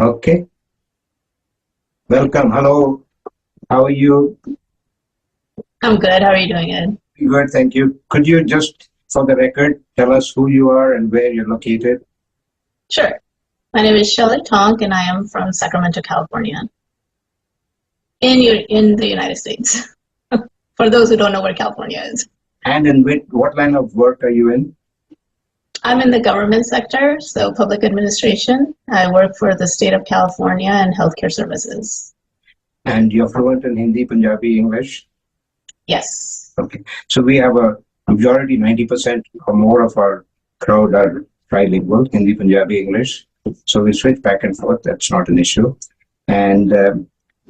Okay, welcome. Hello, how are you? I'm good. How are you doing, Ed? Good, thank you. Could you just, for the record, tell us who you are and where you're located? Sure. My name is Jasvir Taunk, and I am from Sacramento, California, in the United States. For those who don't know where California is, And in what line of work are you in? I'm in the government sector, so public administration. I work for the state of California and healthcare services. And you're fluent in Hindi, Punjabi, English? Yes. Okay, so we have a majority, 90% or more of our crowd are trilingual, Hindi, Punjabi, English. So we switch back and forth, that's not an issue. And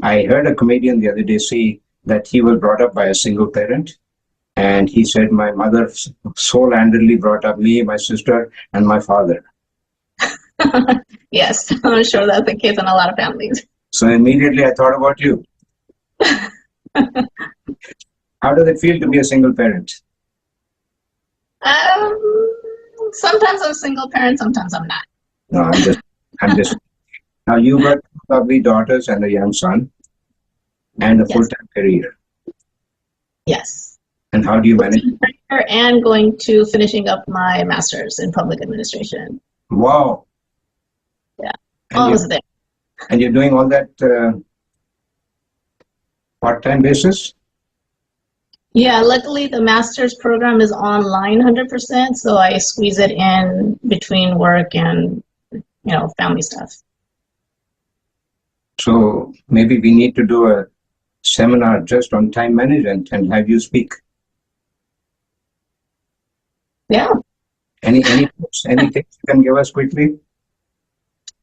I heard a comedian the other day say that he was brought up by a single parent. And he said, my mother so landedly brought up me, my sister, and my father. Yes, I'm sure that's the case in a lot of families. So immediately I thought about you. How does it feel to be a single parent? Sometimes I'm a single parent, sometimes I'm not. No, I'm just. Now you've got two lovely daughters and a young son, and a Yes. full-time career. Yes. And how do you manage? And going to finishing up my master's in public administration. Wow. Yeah. And Almost there. and you're doing all that part-time basis? Yeah, luckily the master's program is online 100%, so I squeeze it in between work and, family stuff. So maybe we need to do a seminar just on time management and have you speak. Yeah. Any tips, any tips you can give us quickly?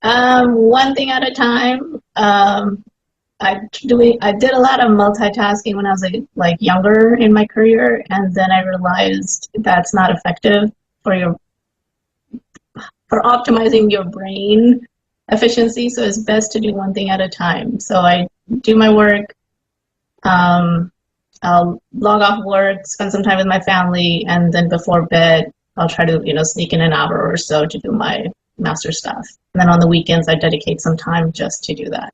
One thing at a time. I did a lot of multitasking when I was like younger in my career, and then I realized that's not effective for optimizing your brain efficiency. So it's best to do one thing at a time. So I do my work. I'll log off work, spend some time with my family, and then before bed, I'll try to sneak in an hour or so to do my master stuff. And then on the weekends, I dedicate some time just to do that.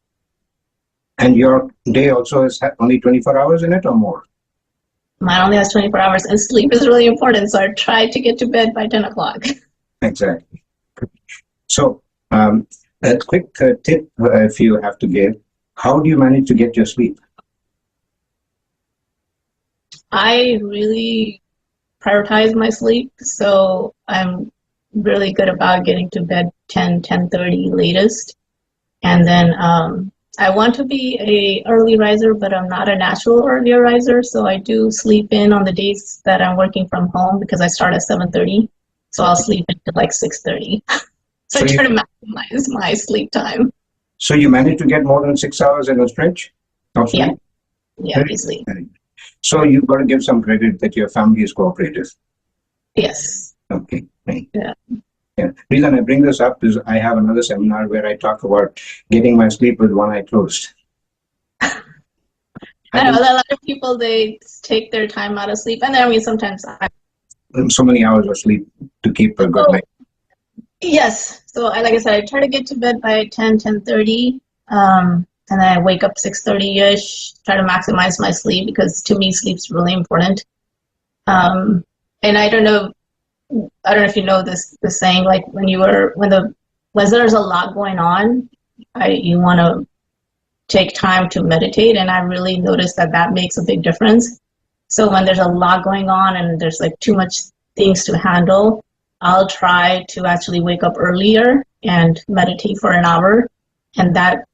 And your day also has only 24 hours in it or more? Mine only has 24 hours, and sleep is really important. So I try to get to bed by 10 o'clock. Exactly. So a quick tip if you have to give, how do you manage to get your sleep? I really prioritize my sleep, so I'm really good about getting to bed 10:30 latest. And then I want to be a early riser, but I'm not a natural early riser, so I do sleep in on the days that I'm working from home because I start at 7:30, so I'll sleep until like 6:30. So I try to maximize my sleep time. So you manage to get more than 6 hours in a stretch of sleep? Yeah, easily. So you've got to give some credit that your family is cooperative. Yes. Okay. Right. Yeah. Yeah. Reason I bring this up is I have another seminar where I talk about getting my sleep with one eye closed. I know that a lot of people, they take their time out of sleep, and then, I mean, sometimes so many hours of sleep to keep a good night. Yes. So like I said, I try to get to bed by 10:30, and then I wake up 6:30-ish, try to maximize my sleep because to me, sleep's really important. And I don't know if you know this saying, like when there's a lot going on, you want to take time to meditate, and I really noticed that makes a big difference. So when there's a lot going on and there's like too much things to handle, I'll try to actually wake up earlier and meditate for an hour, and that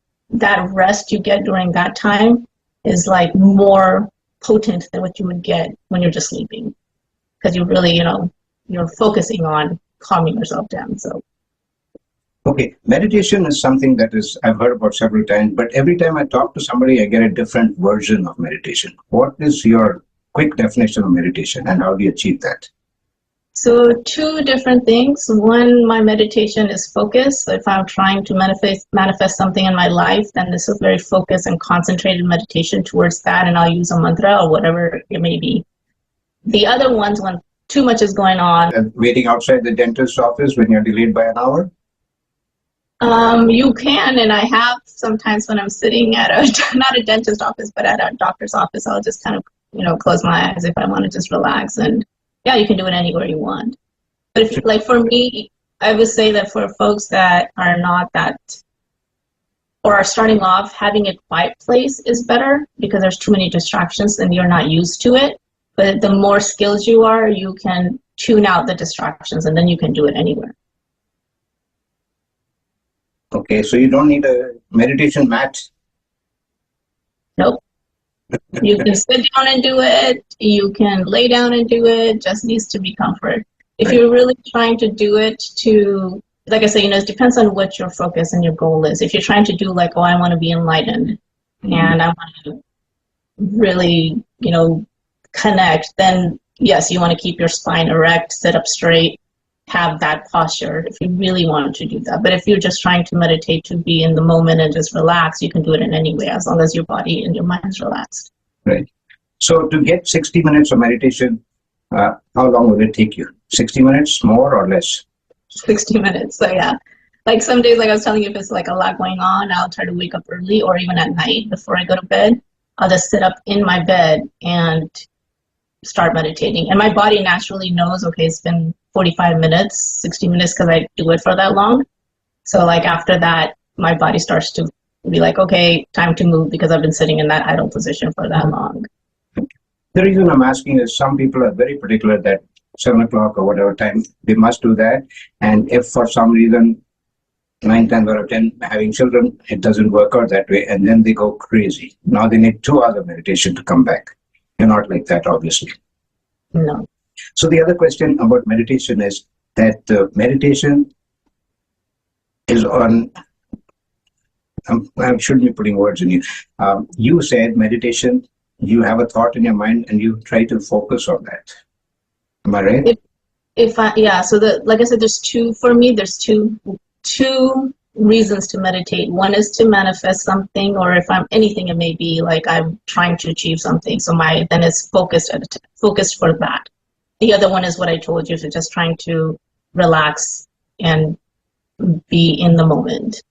rest you get during that time is like more potent than what you would get when you're just sleeping, because you really, you're focusing on calming yourself down. So Okay, meditation is something that I've heard about several times, but every time I talk to somebody, I get a different version of meditation. What is your quick definition of meditation and how do you achieve that? So two different things. One, my meditation is focus. So if I'm trying to manifest something in my life, then this is very focused and concentrated meditation towards that, and I'll use a mantra or whatever it may be. The other one's when too much is going on. Waiting outside the dentist's office when you're delayed by an hour? You can, and I have sometimes when I'm sitting at a, not a dentist office, but at a doctor's office, I'll just kind of, close my eyes if I want to just relax. And yeah, you can do it anywhere you want. But if, like for me, I would say that for folks that are not that, or are starting off, having a quiet place is better because there's too many distractions and you're not used to it. But the more skills you are, you can tune out the distractions and then you can do it anywhere. Okay, so you don't need a meditation mat. Nope. You can sit down and do it. You can lay down and do it. Just needs to be comfort. If you're really trying to do it to, like I say, it depends on what your focus and your goal is. If you're trying to do like, oh, I want to be enlightened and I want to really, connect, then yes, you want to keep your spine erect, sit up straight, have that posture if you really want to do that. But if you're just trying to meditate to be in the moment and just relax, you can do it in any way as long as your body and your mind is relaxed. Right. So to get 60 minutes of meditation, how long will it take you? 60 minutes, more or less? 60 minutes. So yeah, like some days, like I was telling you, if it's like a lot going on, I'll try to wake up early or even at night before I go to bed. I'll just sit up in my bed and start meditating. And my body naturally knows, okay, it's been 45 minutes, 60 minutes because I do it for that long. So like after that, my body starts to be like, okay, time to move because I've been sitting in that idle position for that long. The reason I'm asking is some people are very particular that 7 o'clock or whatever time they must do that. And if for some reason 9, 10 out of 10 having children, it doesn't work out that way. And then they go crazy. Now they need 2 hours of meditation to come back. You're not like that, obviously. No. So the other question about meditation is that meditation is on, I shouldn't be putting words in you. You said meditation, you have a thought in your mind and you try to focus on that. Am I right? Yeah, so like I said, there's two reasons to meditate. One is to manifest something, or if I'm anything, it may be like I'm trying to achieve something. So then it's focused for that. The other one is what I told you, so just trying to relax and be in the moment.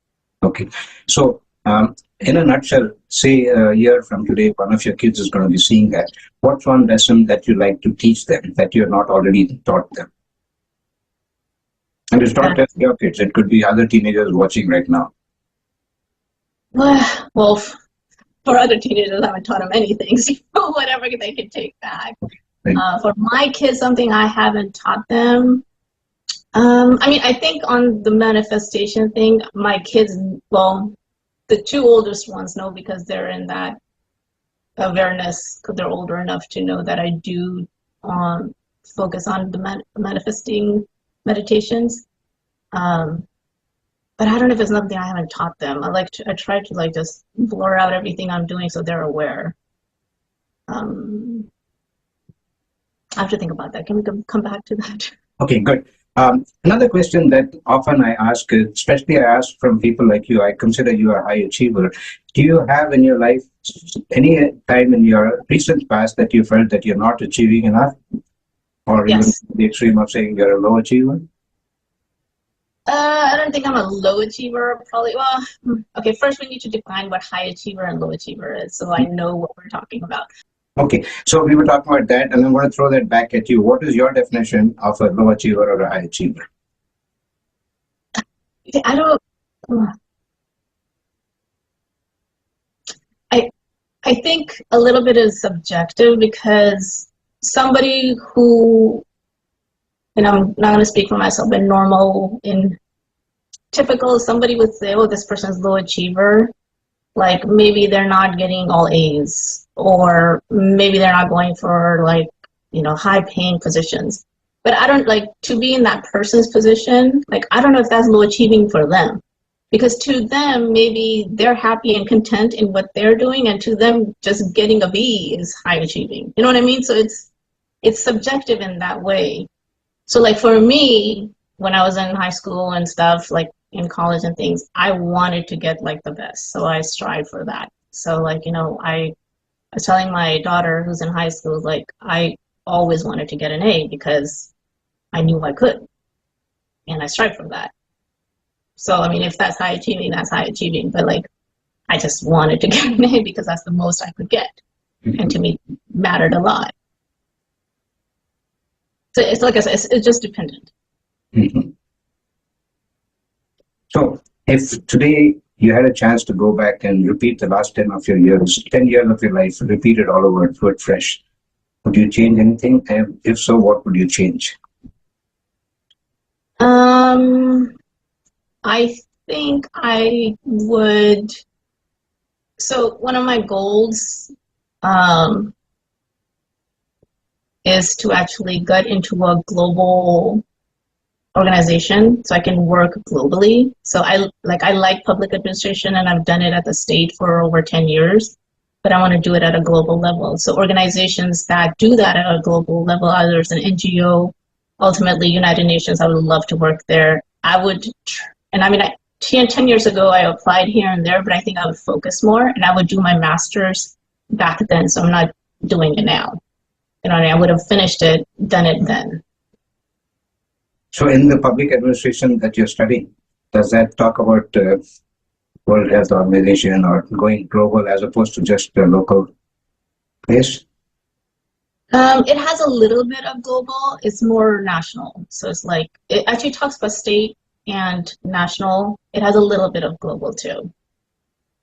Okay. So in a nutshell, say a year from today, one of your kids is going to be seeing that. What's one lesson that you like to teach them that you're not already taught them? And it's not just your kids, it could be other teenagers watching right now. Well, for other teenagers, I haven't taught them anything, so whatever they can take back. Right. For my kids, something I haven't taught them, I think on the manifestation thing, my kids, well, the 2 oldest ones know because they're in that awareness, because they're older enough to know that I do focus on the manifesting meditations. But I don't know if it's something I haven't taught them. I try to just blur out everything I'm doing so they're aware. I have to think about that. Can we come back to that? Okay, good. Another question that often I ask, especially I ask from people like you, I consider you a high achiever. Do you have in your life any time in your recent past that you felt that you're not achieving enough? Or even the extreme of saying you're a low achiever? I don't think I'm a low achiever, probably. Well, okay, first we need to define what high achiever and low achiever is so I know what we're talking about. Okay, so we were talking about that, and I'm going to throw that back at you. What is your definition of a low achiever or a high achiever? I think a little bit is subjective because somebody who, and I'm not going to speak for myself, but normal, in typical, somebody would say, oh, this person's low achiever. Like maybe they're not getting all A's, or maybe they're not going for high paying positions. But I don't to be in that person's position. I don't know if that's low achieving for them, because to them, maybe they're happy and content in what they're doing. And to them, just getting a B is high achieving. You know what I mean? So it's subjective in that way. So for me, when I was in high school and stuff, in college and things, I wanted to get the best. So I strive for that. So I was telling my daughter who's in high school, I always wanted to get an A because I knew I could. And I strive for that. So, I mean, if that's high achieving, that's high achieving. But like, I just wanted to get an A because that's the most I could get. And to me, it mattered a lot. So it's like I said, it's just dependent. Mhm. So if today you had a chance to go back and repeat the last 10 of your years, 10 years of your life, repeat it all over, do it fresh, would you change anything? And if so, what would you change? I think I would. So one of my goals is to actually get into a global organization so I can work globally. So I like public administration, and I've done it at the state for over 10 years, but I want to do it at a global level. So organizations that do that at a global level, either it's an NGO, ultimately United Nations, I would love to work there. I would, and I mean, 10 years ago, I applied here and there, but I think I would focus more, and I would do my master's back then, so I'm not doing it now. You know, I would have finished it, done it then. So in the public administration that you're studying, does that talk about World Health Organization or going global as opposed to just a local place? It has a little bit of global. It's more national. So it's like, it actually talks about state and national. It has a little bit of global too.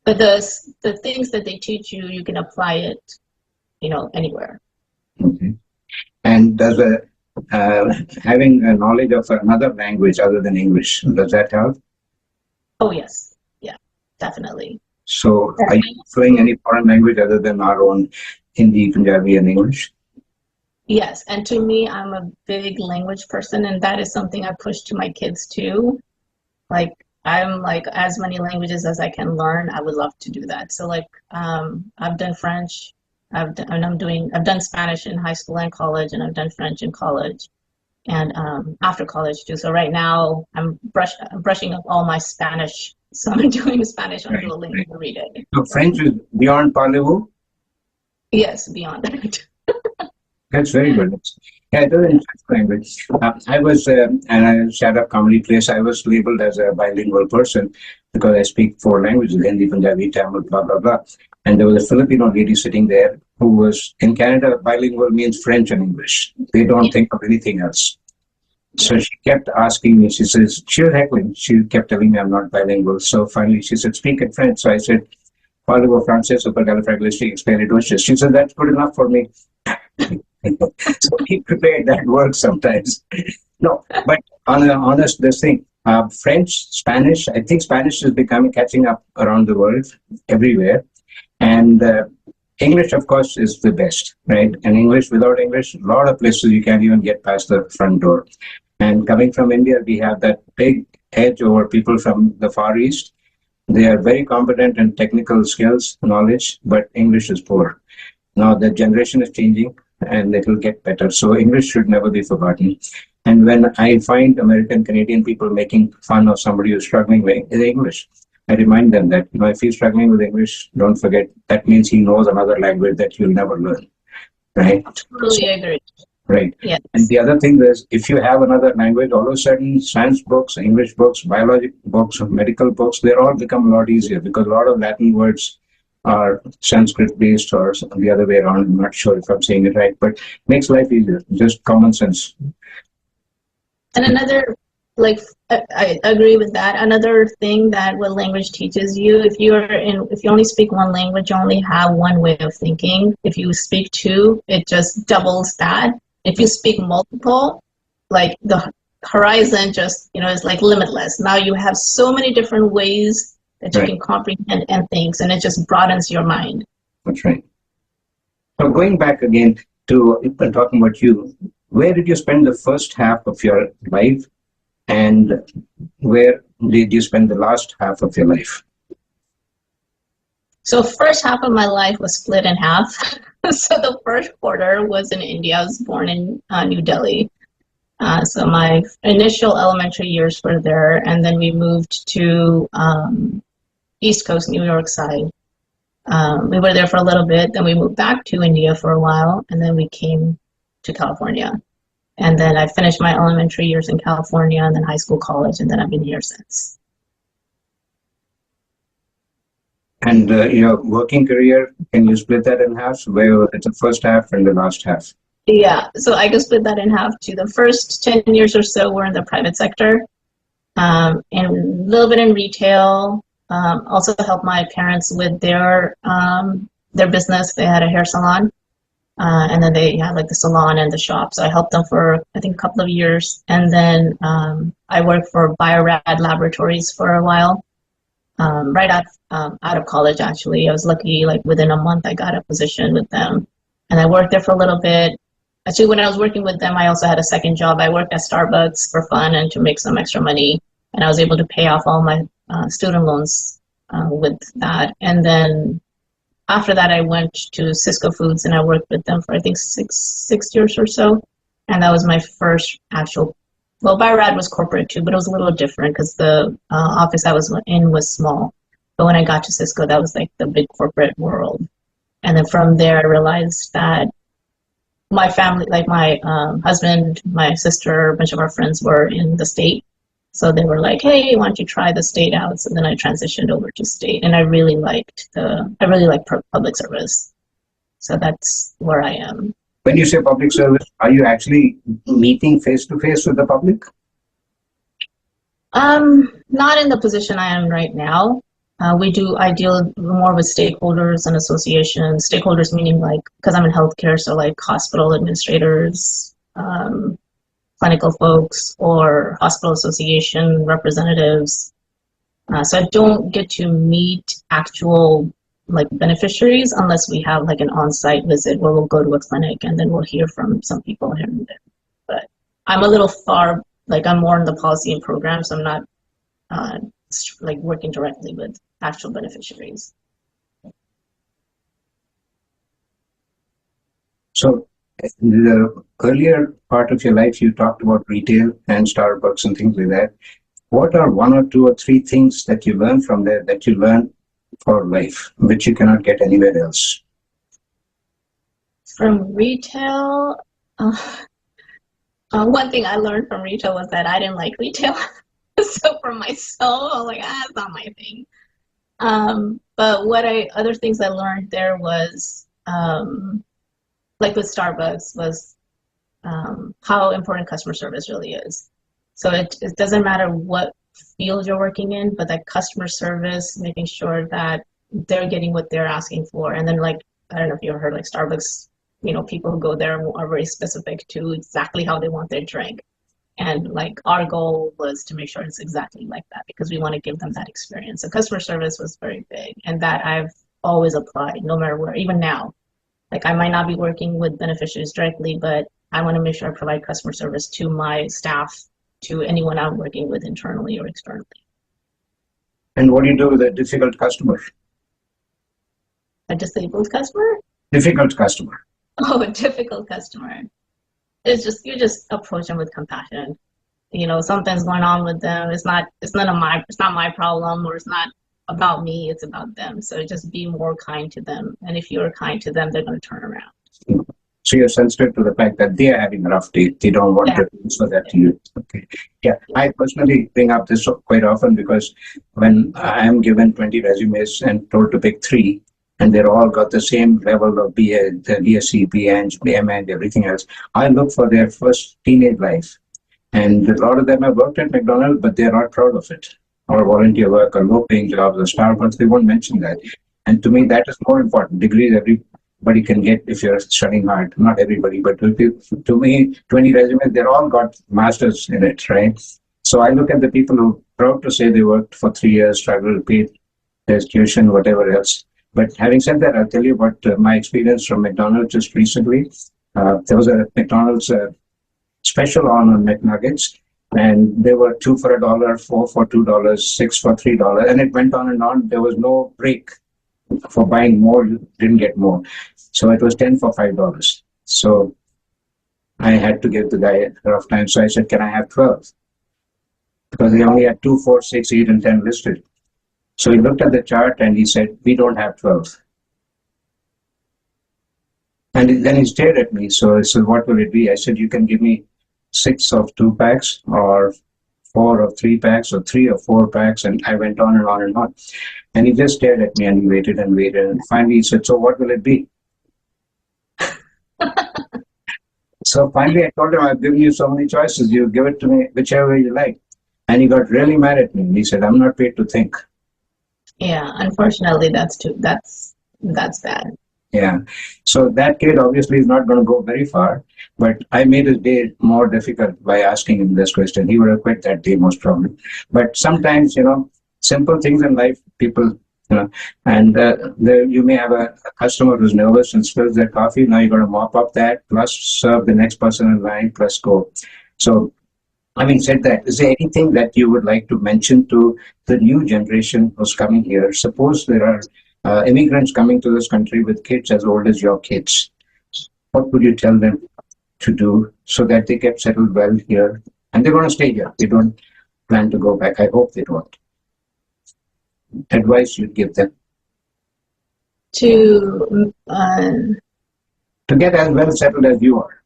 But the things that they teach you, you can apply it, you know, anywhere. Okay. And does having a knowledge of another language other than English, does that help? Oh, yes. Yeah, definitely. So are you doing any foreign language other than our own Hindi, Punjabi, and English? Yes, and to me, I'm a big language person, and that is something I push to my kids too. Like, I'm like, as many languages as I can learn, I would love to do that. So like, I've done French, I've done Spanish in high school and college, and I've done French in college and after college too. So right now I'm brushing up all my Spanish. So I'm doing Spanish on Duolingo to read it. So French is beyond parlez-vous? Yes, beyond that. That's very good. Yeah, it is interesting language. I was, and I set up comedy place. I was labeled as a bilingual person because I speak four languages: Hindi, Punjabi, Tamil, blah blah blah. And there was a Filipino lady sitting there who was in Canada. Bilingual means French and English. They don't think of anything else. So she kept asking me. She says she was heckling. She kept telling me I'm not bilingual. So finally she said, "Speak in French." So I said, "Parlez-vous français, supercalifragilisticexpialidocious." She said, "That's good enough for me." So be prepared, that works sometimes. No, but on a honest, this thing, French, Spanish, I think Spanish is becoming catching up around the world, everywhere. And English, of course, is the best, right? And English, without English, a lot of places you can't even get past the front door. And coming from India, we have that big edge over people from the Far East. They are very competent in technical skills, knowledge, but English is poor. Now the generation is changing and it will get better. So English should never be forgotten. And when I find American, Canadian people making fun of somebody who's struggling with English, I remind them that, you know, if he's struggling with English, don't forget that means he knows another language that you'll never learn, right? Totally agree. Right. Yes. And the other thing is, if you have another language, all of a sudden, science books, English books, biology books, medical books, they're all become a lot easier because a lot of Latin words are Sanskrit based or the other way around. I'm not sure if I'm saying it right, but makes life easier. Just common sense. And another, like, I agree with that. Another thing that what language teaches you, if you only speak one language, you only have one way of thinking. If you speak two, it just doubles that. If you speak multiple, like the horizon just, you know, is like limitless. Now you have so many different ways that you can comprehend and things, and it just broadens your mind. That's right. So going back again to talking about you, where did you spend the first half of your life, and where did you spend the last half of your life? So first half of my life was split in half. So the first quarter was in India. I was born in New Delhi. So my initial elementary years were there, and then we moved to East Coast, New York side. We were there for a little bit, then we moved back to India for a while, and then we came to California. And then I finished my elementary years in California, and then high school, college, and then I've been here since. And your working career, can you split that in half? Where it's the first half and the last half? Yeah, so I could split that in half to the first 10 years or so were in the private sector, and a little bit in retail. Also helped my parents with their business. They had a hair salon, and then they had like the salon and the shop. So I helped them for I think a couple of years, and then I worked for Biorad Laboratories for a while. Right out of college, actually, I was lucky. Like within a month, I got a position with them, and I worked there for a little bit. Actually, when I was working with them, I also had a second job. I worked at Starbucks for fun and to make some extra money, and I was able to pay off all my student loans with that. And then after that, I went to Cisco Foods and I worked with them for I think six years or so, and that was my first actual. Well, Biorad was corporate too, but it was a little different because the office I was in was small. But when I got to Cisco, that was like the big corporate world. And then from there, I realized that my family, like my husband, my sister, a bunch of our friends were in the state. So they were like, hey, why don't you try the state out? So then I transitioned over to state, and I really like public service. So that's where I am. When you say public service, are you actually meeting face to face with the public? Not in the position I am right now. I deal more with stakeholders and associations. Stakeholders meaning like, because I'm in healthcare, so like hospital administrators, clinical folks, or hospital association representatives. So I don't get to meet actual like beneficiaries unless we have like an on-site visit where we'll go to a clinic and then we'll hear from some people here and there. But I'm a little far, like I'm more in the policy and program, so I'm not like working directly with actual beneficiaries. So in the earlier part of your life, you talked about retail and Starbucks and things like that. What are one or two or three things that you learn from there that you learn for life, which you cannot get anywhere else? From retail, one thing I learned from retail was that I didn't like retail. So for myself, I was like, it's not my thing. But other things I learned there was, like with Starbucks, was how important customer service really is. So it doesn't matter what field you're working in, but that customer service, making sure that they're getting what they're asking for. And then like, I don't know if you ever heard like Starbucks, people who go there are very specific to exactly how they want their drink. And like our goal was to make sure it's exactly like that because we want to give them that experience. So customer service was very big, and that I've always applied no matter where, even now. Like I might not be working with beneficiaries directly, but I want to make sure I provide customer service to my staff, to anyone I'm working with internally or externally. And what do you do with a difficult customer? A disabled customer? Difficult customer. Oh, a difficult customer. It's just you just approach them with compassion. Something's going on with them. It's not my problem, or it's not about me, it's about them. So just be more kind to them. And if you're kind to them, they're going to turn around. So you're sensitive to the fact that they are having a rough day. They don't want to transfer that to you. Okay. Yeah. I personally bring up this quite often because when I am given 20 resumes and told to pick 3, and they're all got the same level of BA, the BSc, BEng, BMeng, everything else, I look for their first teenage life. And a lot of them have worked at McDonald's, but they're not proud of it. Or volunteer work, or low-paying jobs, or Starbucks, they won't mention that. And to me, that is more important. Degrees everybody can get if you're studying hard. Not everybody, but to me, 20 resumes, they're all got masters in it, right? So I look at the people who are proud to say they worked for 3 years, struggled to pay their tuition, whatever else. But having said that, I'll tell you about my experience from McDonald's just recently. There was a McDonald's special on McNuggets, and they were 2 for $1, 4 for $2, 6 for $3, and it went on and on. There was no break for buying more. You didn't get more, so it was 10 for $5. So I had to give the guy a rough time. So I said, "Can I have 12?" Because they only had 2, 4, 6, 8, and 10 listed. So he looked at the chart and he said, "We don't have 12." And then he stared at me. So I said, "What will it be?" I said, "You can give me 6 of 2 packs or 4 or 3 packs or 3 or 4 packs, and I went on and on and on. And he just stared at me and he waited and waited, and finally he said, "So what will it be?" So finally I told him, "I've given you so many choices, you give it to me whichever you like." And he got really mad at me. He said, "I'm not paid to think." Yeah, unfortunately, that's bad. Yeah. So that kid obviously is not going to go very far, but I made his day more difficult by asking him this question. He would have quit that day most probably. But sometimes, simple things in life, people, and you may have a customer who's nervous and spills their coffee. Now you're going to mop up that, plus serve the next person in line, plus go. So having said that, is there anything that you would like to mention to the new generation who's coming here? Suppose there are immigrants coming to this country with kids as old as your kids. What would you tell them to do so that they get settled well here? And they're going to stay here. They don't plan to go back. I hope they don't. Advice you'd give them To get as well settled as you are.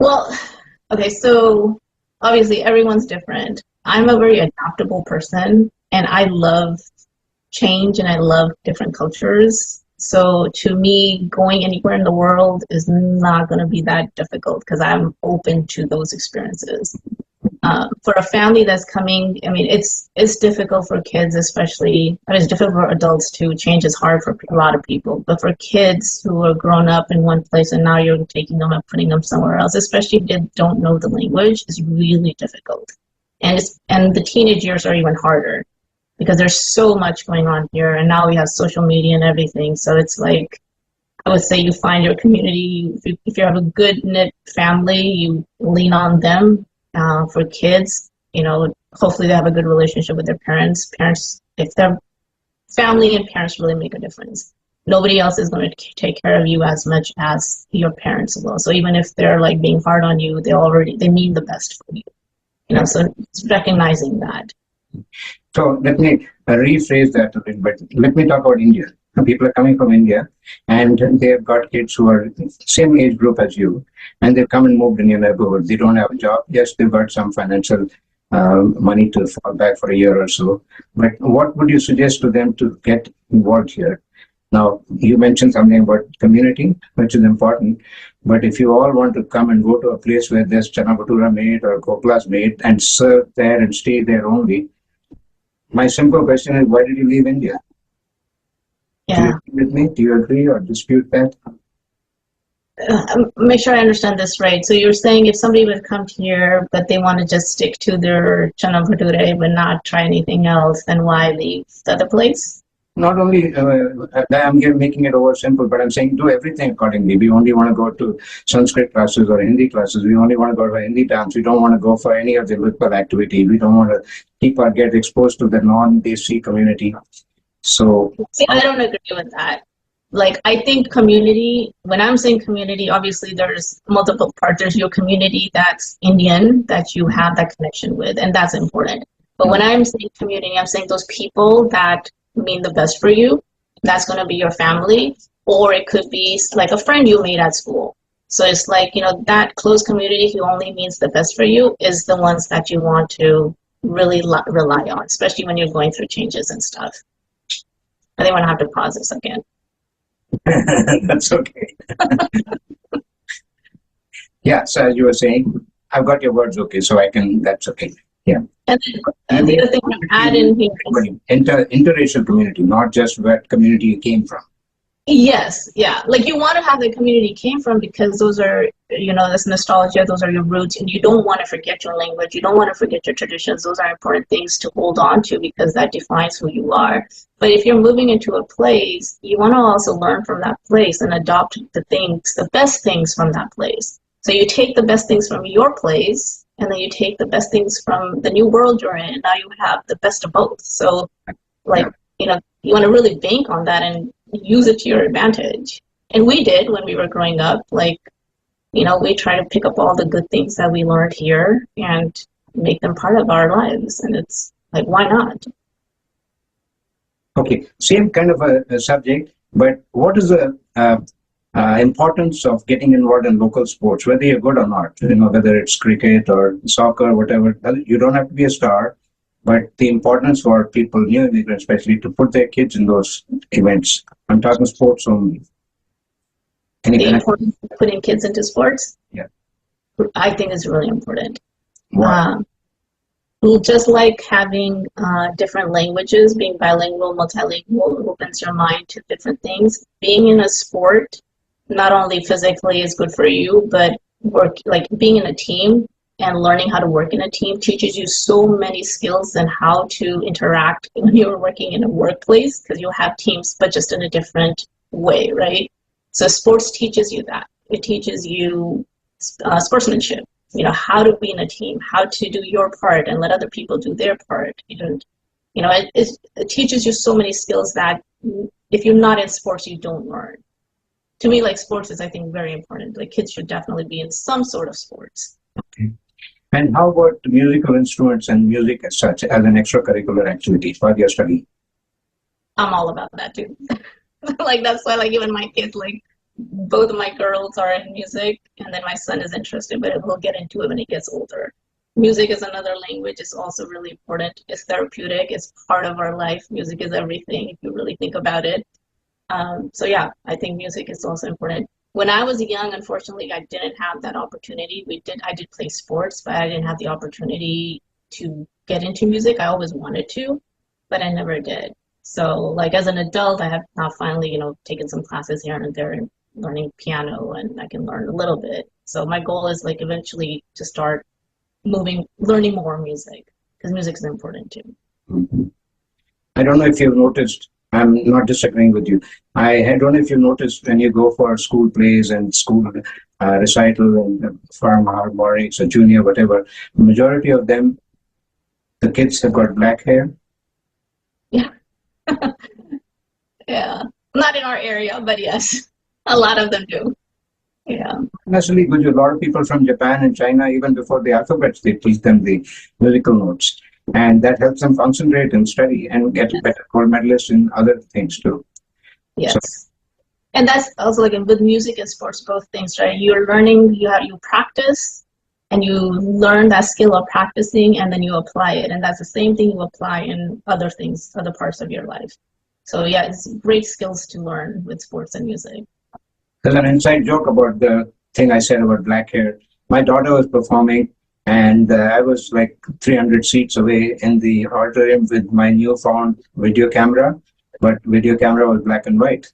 Well, okay, so obviously everyone's different. I'm a very adaptable person and I love change and I love different cultures. So to me, going anywhere in the world is not going to be that difficult because I'm open to those experiences. For a family that's coming, I mean, it's difficult for kids, especially. I mean, it's difficult for adults too. Change is hard for a lot of people, but for kids who are grown up in one place and now you're taking them and putting them somewhere else, especially if they don't know the language, is really difficult. And the teenage years are even harder because there's so much going on here, and now we have social media and everything. So it's like, I would say you find your community. If you have a good knit family, you lean on them. For kids, hopefully they have a good relationship with their parents. Parents, if their family and parents really make a difference. Nobody else is going to take care of you as much as your parents will. So even if they're like being hard on you, they mean the best for you. So it's recognizing that. So let me rephrase that a little bit. Let me talk about India. People are coming from India and they've got kids who are same age group as you, and they've come and moved in your neighborhood. They don't have a job. Yes, they've got some financial money to fall back for a year or so. But what would you suggest to them to get involved here? Now, you mentioned something about community, which is important. But if you all want to come and go to a place where there's chana bhatura made or goplas made and serve there and stay there only, my simple question is, why did you leave India? Yeah. Do you agree with me? Do you agree or dispute that? Make sure I understand this right. So you're saying if somebody would come here, but they want to just stick to their chana bhature but not try anything else, then why leave the other place? Not only, I'm making it over simple, but I'm saying do everything accordingly. We only want to go to Sanskrit classes or Hindi classes. We only want to go to Hindi dance. We don't want to go for any of the ritual activity. We don't want to get exposed to the non-Desi community. So see, I don't agree with that. Like, I think community, when I'm saying community, obviously there's multiple parts. There's your community that's Indian, that you have that connection with, and that's important. But when I'm saying community, I'm saying those people that mean the best for you. That's going to be your family, or it could be like a friend you made at school. So it's like, that close community who only means the best for you is the ones that you want to really rely on, especially when you're going through changes and stuff. I think I'm going to have to pause this again. That's okay. Yeah, so as you were saying, I've got your words okay, so that's okay. Yeah. And the other thing to add in here is interracial community, not just what community you came from. Yes, yeah. Like, you want to have the community came from because those are, this nostalgia, those are your roots, and you don't want to forget your language. You don't want to forget your traditions. Those are important things to hold on to because that defines who you are. But if you're moving into a place, you want to also learn from that place and adopt the best things from that place. So you take the best things from your place, and then you take the best things from the new world you're in, and now you have the best of both. So, you want to really bank on that and use it to your advantage. And we did when we were growing up. We try to pick up all the good things that we learned here and make them part of our lives. And it's like, why not? Okay, same kind of a subject, but what is the importance of getting involved in local sports, whether you're good or not, whether it's cricket or soccer, whatever. You don't have to be a star, but the importance for people, new immigrants especially, to put their kids in those events. I'm talking sports only. The importance of putting kids into sports? Yeah. I think is really important. Why? Just like having different languages, being bilingual, multilingual opens your mind to different things. Being in a sport, not only physically is good for you, but being in a team and learning how to work in a team teaches you so many skills and how to interact when you're working in a workplace, because you'll have teams, but just in a different way, right? So sports teaches you that. It teaches you sportsmanship, how to be in a team, how to do your part and let other people do their part. And, it teaches you so many skills that if you're not in sports, you don't learn. To me, like, sports is, I think, very important. Like, kids should definitely be in some sort of sports. Okay. And how about musical instruments and music as such as an extracurricular activity for your study? I'm all about that too. Like, that's why, like, even my kids, like, both of my girls are in music, and then my son is interested, but he'll get into it when he gets older. Music is another language. It's also really important. It's therapeutic. It's part of our life. Music is everything if you really think about it. So yeah, I think music is also important. When I was young, unfortunately, I didn't have that opportunity. I did play sports, but I didn't have the opportunity to get into music. I always wanted to, but I never did. So, like, as an adult, I have now finally, taken some classes here and there and learning piano, and I can learn a little bit. So my goal is, like, eventually to start learning more music, because music is important too. Mm-hmm. I don't know if you've noticed, I'm not disagreeing with you. I don't know if you noticed when you go for school plays and school recital and farm harmonics or junior, whatever, the majority of them, the kids have got black hair. Yeah. Yeah. Not in our area, but yes, a lot of them do. Yeah. Necessarily good. A lot of people from Japan and China, even before the alphabets, they teach them the musical notes. And that helps them concentrate and study and get better gold medalists in other things too. Yes. So, and that's also, like, with music and sports, both things, right? You're learning, you practice, and you learn that skill of practicing, and then you apply it. And that's the same thing you apply in other things, other parts of your life. So yeah, it's great skills to learn with sports and music. There's an inside joke about the thing I said about black hair. My daughter was performing, and I was like 300 seats away in the auditorium with my newfound video camera, but video camera was black and white.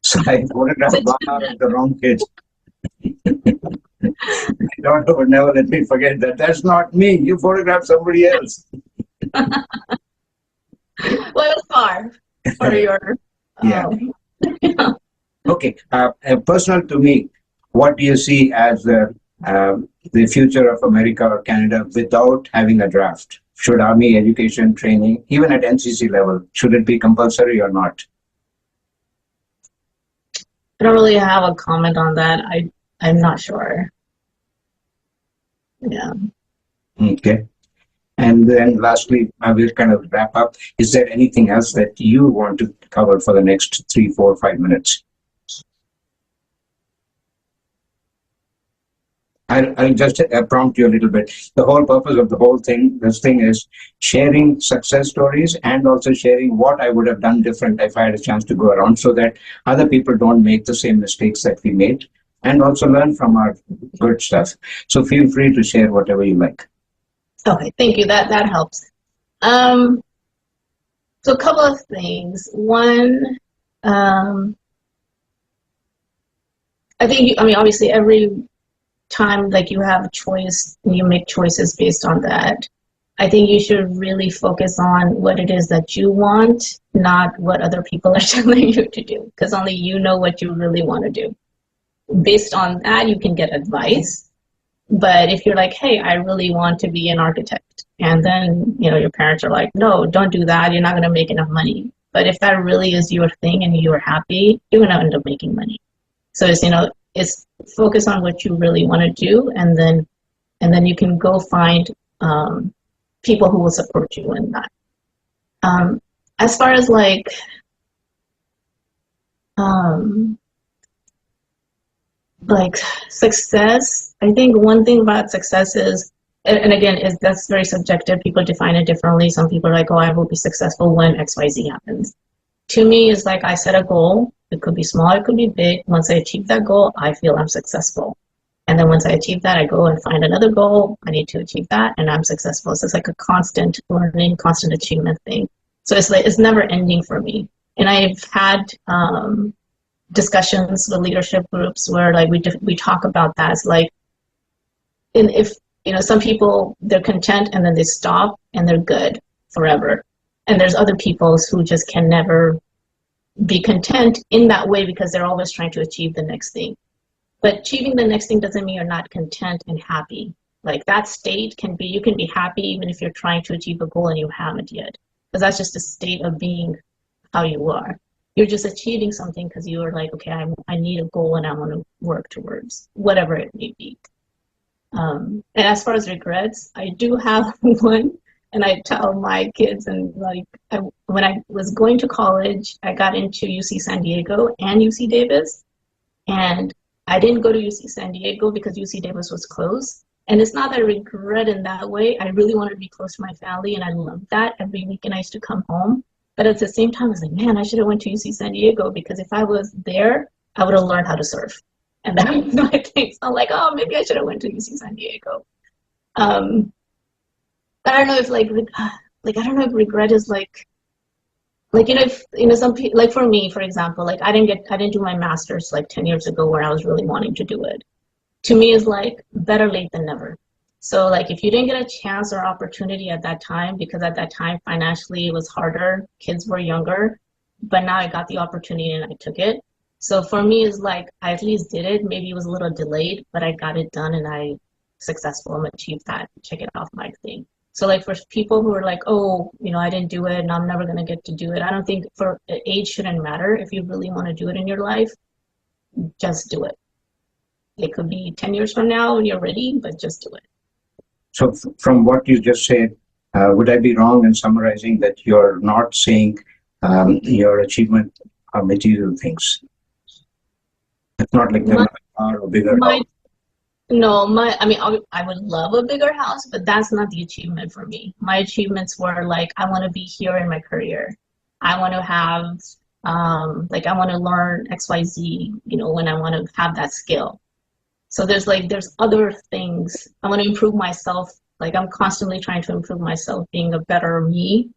So I photographed the wrong kid. My daughter would never let me forget that. That's not me. You photographed somebody else. Well, it was far for your... Yeah. Okay. Personal to me, what do you see as the future of America or Canada without having a draft? Should Army education training, even at NCC level, should it be compulsory or not? I don't really have a comment on that. I'm not sure. Yeah. Okay. And then lastly, I will kind of wrap up. Is there anything else that you want to cover for the next 3, 4, 5 minutes? I'll just prompt you a little bit. The whole purpose of this thing is sharing success stories and also sharing what I would have done different if I had a chance to go around, so that other people don't make the same mistakes that we made, and also learn from our good stuff. So feel free to share whatever you like. Okay, thank you. That helps. So a couple of things. One, I think, obviously every time, like, you have a choice, you make choices based on that. I think you should really focus on what it is that you want, not what other people are telling you to do, because only you know what you really want to do. Based on that, you can get advice. But if you're like, hey, I really want to be an architect, and then, your parents are like, no, don't do that, you're not going to make enough money. But if that really is your thing and you're happy, you're going to end up making money. So it's focus on what you really want to do, and then you can go find people who will support you in that. As far as, like, Um, like success, I think one thing about success is, and again, is that's very subjective. People define it differently. Some people are like, oh, I will be successful when XYZ happens. To me, it's like I set a goal. It could be small, it could be big. Once I achieve that goal, I feel I'm successful. And then once I achieve that, I go and find another goal. I need to achieve that, and I'm successful. So it's like a constant learning, constant achievement thing. So it's like it's never ending for me. And I've had discussions with leadership groups where like we talk about that. It's like, and if some people, they're content and then they stop and they're good forever, and there's other people who just can never be content in that way because they're always trying to achieve the next thing. But achieving the next thing doesn't mean you're not content and happy. Like that state can be, you can be happy even if you're trying to achieve a goal and you haven't yet, because that's just a state of being how you are. You're just achieving something because you are like, okay, I need a goal and I want to work towards whatever it may be. And as far as regrets, I do have one, and I tell my kids, and like when I was going to college, I got into UC San Diego and UC Davis, and I didn't go to UC San Diego because UC Davis was closed. And it's not that I regret in that way. I really wanted to be close to my family, and I loved that. Every weekend I used to come home. But at the same time, I was like, man, I should have went to UC San Diego, because if I was there, I would have learned how to surf. And that was my thing. So I'm like, oh, maybe I should have went to UC San Diego. I don't know if I don't know if regret is like if some people, like for me, for example, like I didn't do my master's like 10 years ago where I was really wanting to do it. To me, is like better late than never. So like if you didn't get a chance or opportunity at that time, because at that time financially it was harder, kids were younger, but now I got the opportunity and I took it. So for me, is like I at least did it. Maybe it was a little delayed, but I got it done and I successful and achieved that. Check it off my thing. So like for people who are like, oh, I didn't do it and I'm never gonna get to do it. I don't think for age shouldn't matter. If you really want to do it in your life, just do it. It could be 10 years from now when you're ready, but just do it. So from what you just said, would I be wrong in summarizing that you're not saying your achievement are material things? It's not like a car or bigger house. No, I would love a bigger house, but that's not the achievement for me. My achievements were like, I want to be here in my career. I want to have, I want to learn XYZ, when I want to have that skill. So there's other things. I want to improve myself. Like I'm constantly trying to improve myself, being a better me.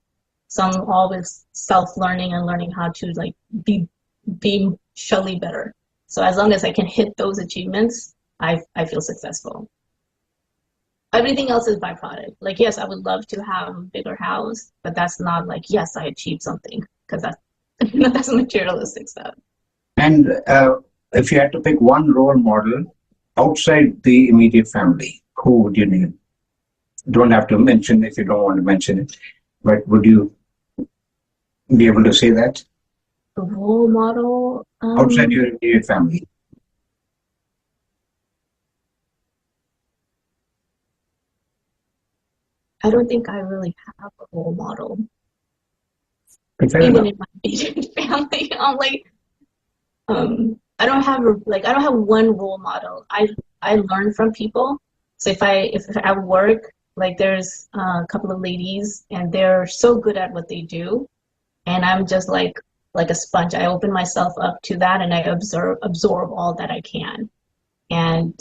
So I'm always self-learning and learning how to like be Shelly better. So as long as I can hit those achievements, I feel successful. Everything else is byproduct. Like, yes, I would love to have a bigger house, but that's not like, yes, I achieved something, because that's materialistic stuff. And if you had to pick one role model outside the immediate family, who would you name? Don't have to mention if you don't want to mention it, but would you be able to say that? The role model? Outside your immediate family. I don't think I really have a role model. Fair Even enough. in my immediate family, I'm like, I don't have one role model. I learn from people. So if I work, like there's a couple of ladies and they're so good at what they do, and I'm just like a sponge. I open myself up to that and I absorb all that I can. And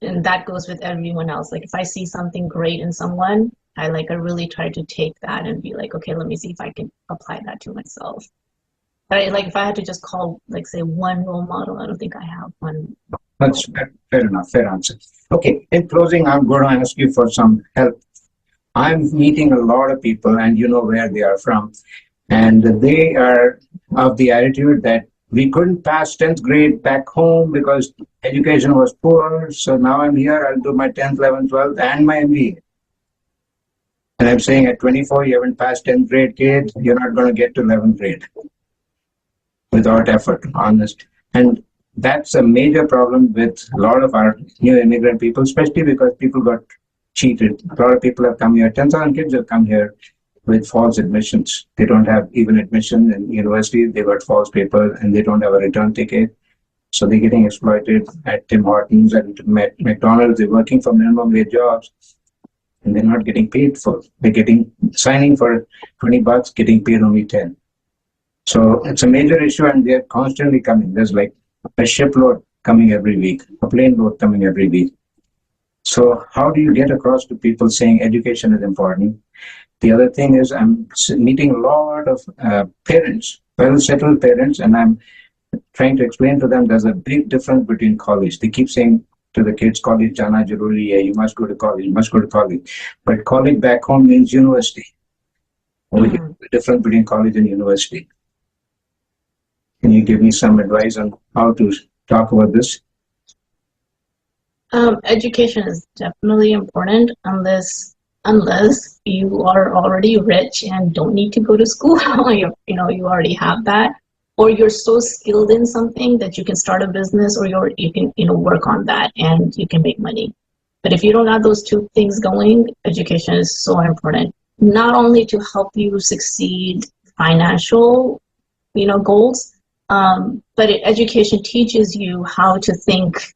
that goes with everyone else. Like if I see something great in someone, I really try to take that and be like, okay, let me see if I can apply that to myself. But if I had to just call, say one role model, I don't think I have one. That's fair enough, fair answer. Okay, in closing, I'm going to ask you for some help. I'm meeting a lot of people, and you know where they are from, and they are of the attitude that we couldn't pass 10th grade back home because education was poor, so now I'm here, I'll do my 10th, 11th, 12th, and my MBA. And I'm saying at 24, you haven't passed 10th grade, kid, you're not going to get to 11th grade without effort, honest. And that's a major problem with a lot of our new immigrant people, especially because people got cheated. A lot of people have come here, 10,000 kids have come here with false admissions. They don't have even admission in university. They got false papers and they don't have a return ticket. So they're getting exploited at Tim Hortons and McDonald's. They're working for minimum wage jobs and they're not getting paid for. They're signing for $20, getting paid only 10. So it's a major issue and they're constantly coming. There's like a shipload coming every week, a plane load coming every week. So how do you get across to people saying education is important? The other thing is I'm meeting a lot of parents, well-settled parents, and I'm trying to explain to them there's a big difference between college. They keep saying to the kids, college jana jaruri hai, you must go to college, you must go to college. But college back home means university. The difference between college and university. Can you give me some advice on how to talk about this? Education is definitely important unless you are already rich and don't need to go to school. you already have that, or you're so skilled in something that you can start a business, or you can work on that and you can make money. But if you don't have those two things going, education is so important, not only to help you succeed financial goals, but education teaches you how to think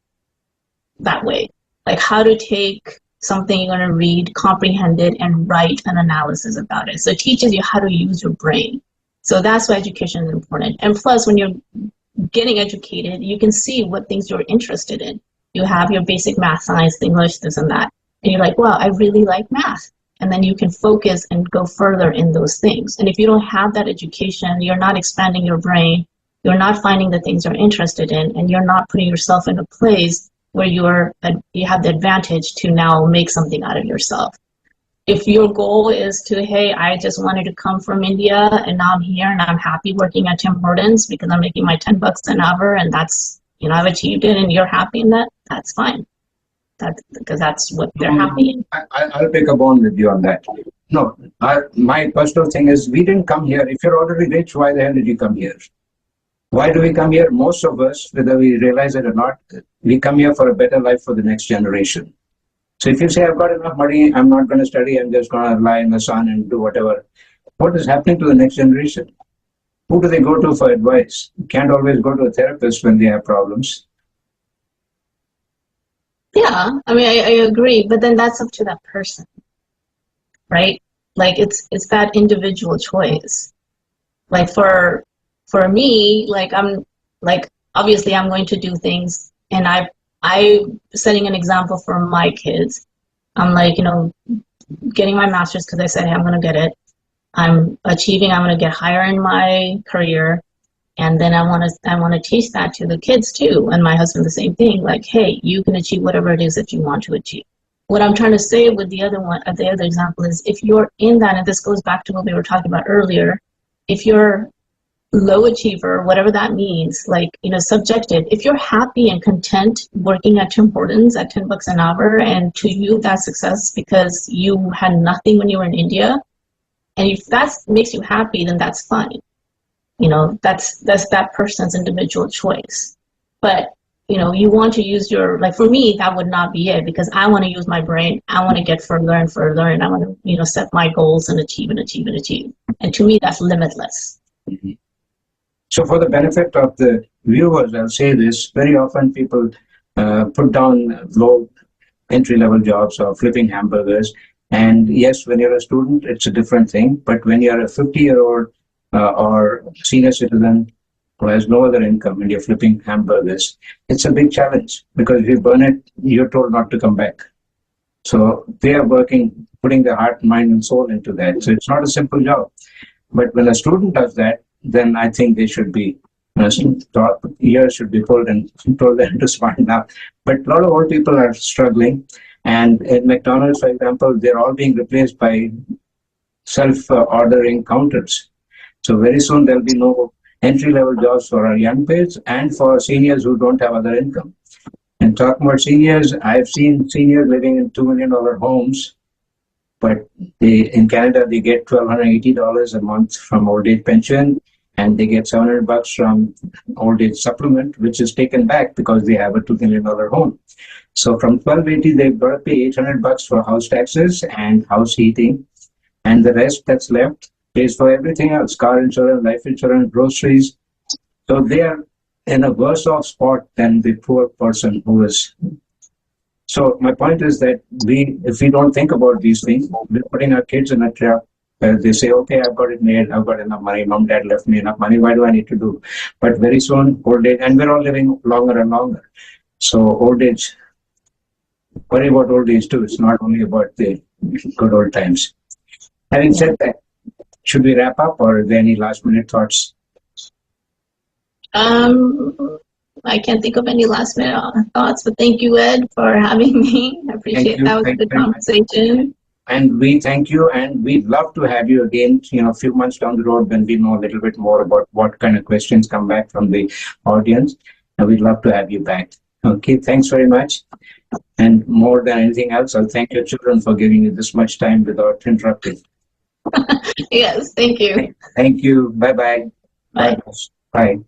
that way, like how to take something you're going to read, comprehend it, and write an analysis about it. So it teaches you how to use your brain. So that's why education is important. And plus, when you're getting educated, you can see what things you're interested in. You have your basic math, science, English, this and that. And you're like, wow, I really like math. And then you can focus and go further in those things. And if you don't have that education, you're not expanding your brain, you're not finding the things you're interested in, and you're not putting yourself in a place where you have the advantage to now make something out of yourself. If your goal is to, hey, I just wanted to come from India and now I'm here and I'm happy working at Tim Hortons because I'm making my $10 an hour and that's, I've achieved it and you're happy in that, that's fine. Because that's what they're happy in. I'll pick a bone with you on that. No, my personal thing is we didn't come here. If you're already rich, why the hell did you come here? Why do we come here? Most of us, whether we realize it or not, we come here for a better life for the next generation. So if you say, I've got enough money, I'm not going to study, I'm just going to lie in the sun and do whatever, what is happening to the next generation? Who do they go to for advice? You can't always go to a therapist when they have problems. Yeah, I mean, I agree, but then that's up to that person, right? Like it's that individual choice. Like for me, obviously I'm going to do things, and I'm setting an example for my kids. I'm like, getting my master's because I said, hey, I'm going to get it. I'm achieving, I'm going to get higher in my career. And then I want to teach that to the kids too. And my husband, the same thing, like, hey, you can achieve whatever it is that you want to achieve. What I'm trying to say with the other example is if you're in that, and this goes back to what we were talking about earlier, if you're low achiever, whatever that means, subjective, if you're happy and content working at Tim Hortons at $10 an hour, and to you that's success because you had nothing when you were in India, and if that makes you happy, then that's fine. That's that person's individual choice. But you want to use for me, that would not be it, because I want to use my brain. I want to get further and further, and I want to set my goals and achieve and achieve and achieve. And to me, that's limitless. Mm-hmm. So for the benefit of the viewers, I'll say this: very often people put down low entry-level jobs or flipping hamburgers. And yes, when you're a student, it's a different thing. But when you're a 50-year-old or senior citizen who has no other income and you're flipping hamburgers, it's a big challenge, because if you burn it, you're told not to come back. So they are working, putting their heart, mind, and soul into that. So it's not a simple job. But when a student does that, then I think they should be, ears should be pulled and told them to smarten up. But a lot of old people are struggling. And at McDonald's, for example, they're all being replaced by self-ordering counters. So very soon there'll be no entry-level jobs for our young kids and for seniors who don't have other income. And talking about seniors, I've seen seniors living in $2 million homes, but in Canada they get $1,280 a month from old age pension, and they get $700 from old age supplement, which is taken back because they have a $2 million home. So from $1,280, they've got to pay $800 for house taxes and house heating. and the rest that's left pays for everything else: car insurance, life insurance, groceries. So they are in a worse off spot than the poor person who is. So my point is that if we don't think about these things, we're putting our kids in a trap. They say, okay, I've got it made, I've got enough money, mom, dad left me enough money, why do I need to do? But very soon, old age, and we're all living longer and longer. So old age, worry about old age too. It's not only about the good old times. Having said that, should we wrap up, or are there any last minute thoughts? I can't think of any last minute thoughts, but thank you, Ed, for having me. I appreciate that. Was a good conversation. And we thank you, and we'd love to have you again, a few months down the road when we know a little bit more about what kind of questions come back from the audience. And we'd love to have you back. Okay, thanks very much. And more than anything else, I'll thank your children for giving you this much time without interrupting. Yes, thank you. Thank you. Bye-bye. Bye. Bye.